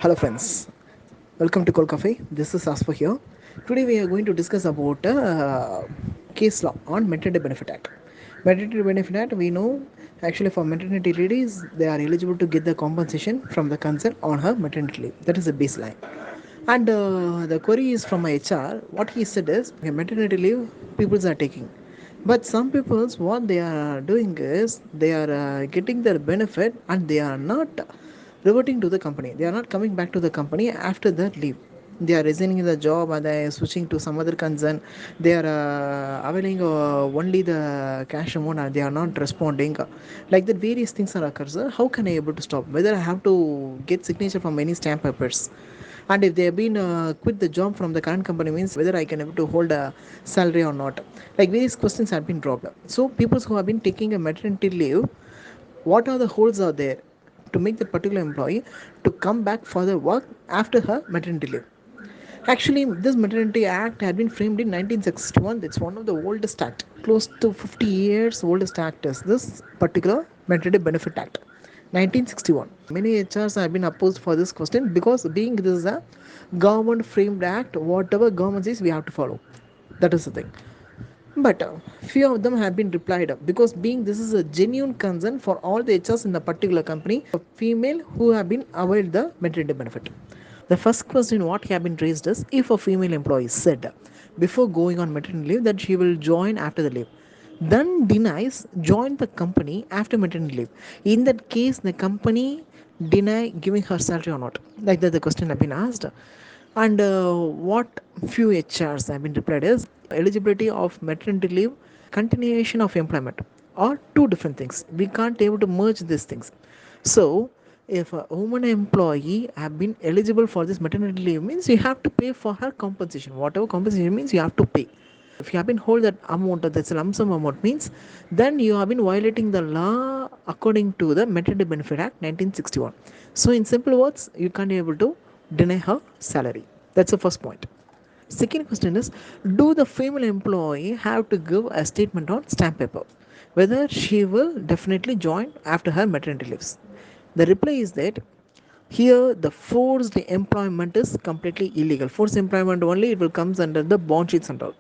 Hello friends, welcome to Cold Cafe. This is Aspa here. Today we are going to discuss about case law on Maternity Benefit Act. Maternity Benefit Act, we know actually for maternity ladies they are eligible to get the compensation from the concern on her maternity leave. That is the baseline. And the query is from my HR. What he said is, okay, maternity leave peoples are taking, but some peoples what they are doing is they are getting their benefit and they are not reverting to the company. They are not coming back to the company after that leave. They are resigning the job and they are switching to some other concern. They are availing only the cash amount and they are not responding. Like that, various things are occurs. How can I able to stop? Whether I have to get signature from any stamp papers, and if they have been quit the job from the current company means whether I can able to hold a salary or not. Like various questions have been dropped. So people who have been taking a maternity leave, what are the holes are there to make that particular employee to come back for the work after her maternity leave? Actually, this maternity act had been framed in 1961. It's one of the oldest act, close to 50 years oldest act is this particular maternity benefit act. 1961. Many HRs have been opposed for this question because being this is a government framed act, whatever government says we have to follow. That is the thing. But few of them have been replied because being this is a genuine concern for all the HRs in the particular company, a female who have been availed the maternity benefit. The first question what have been raised is if a female employee said before going on maternity leave that she will join after the leave, then denies join the company after maternity leave. In that case, the company deny giving her salary or not. Like that, the question have been asked. And what few HRs have been replied is eligibility of maternity leave, continuation of employment are two different things. We can't able to merge these things. So if a woman employee have been eligible for this maternity leave means you have to pay for her compensation. Whatever compensation means you have to pay. If you have been hold that amount, that's a lump sum amount means, then you have been violating the law according to the Maternity Benefit Act 1961. So in simple words, you can't be able to deny her salary. That's the first point. Second question is, do the female employee have to give a statement on stamp paper whether she will definitely join after her maternity leaves? The reply is that here the forced employment is completely illegal. Forced employment only it will comes under the bond sheets and all.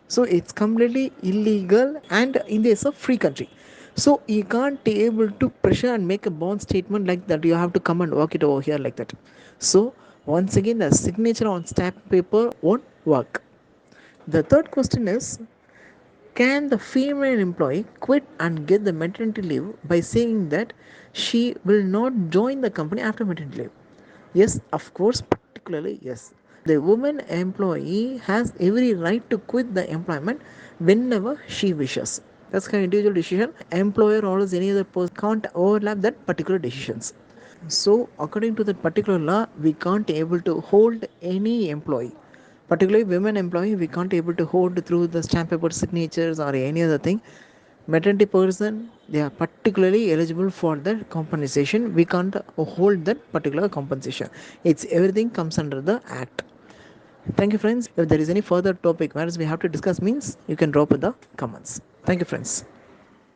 So it's completely illegal and India is a free country. So you can't be able to pressure and make a bond statement like that. You have to come and work it over here like that. So once again the signature on stamp paper won't work. The third question is, can the female employee quit and get the maternity leave by saying that she will not join the company after maternity leave? Yes, of course, particularly yes. The woman employee has every right to quit the employment whenever she wishes. That's her individual decision. Employer or any other person can't overlap that particular decisions. So according to that particular law, we can't able to hold any employee, particularly women employee, we can't able to hold through the stamp paper signatures or any other thing. Maternity person, they are particularly eligible for the compensation. We can't hold that particular compensation. It's everything comes under the act. Thank you friends. If there is any further topic whereas we have to discuss means you can drop in the comments. Thank you friends.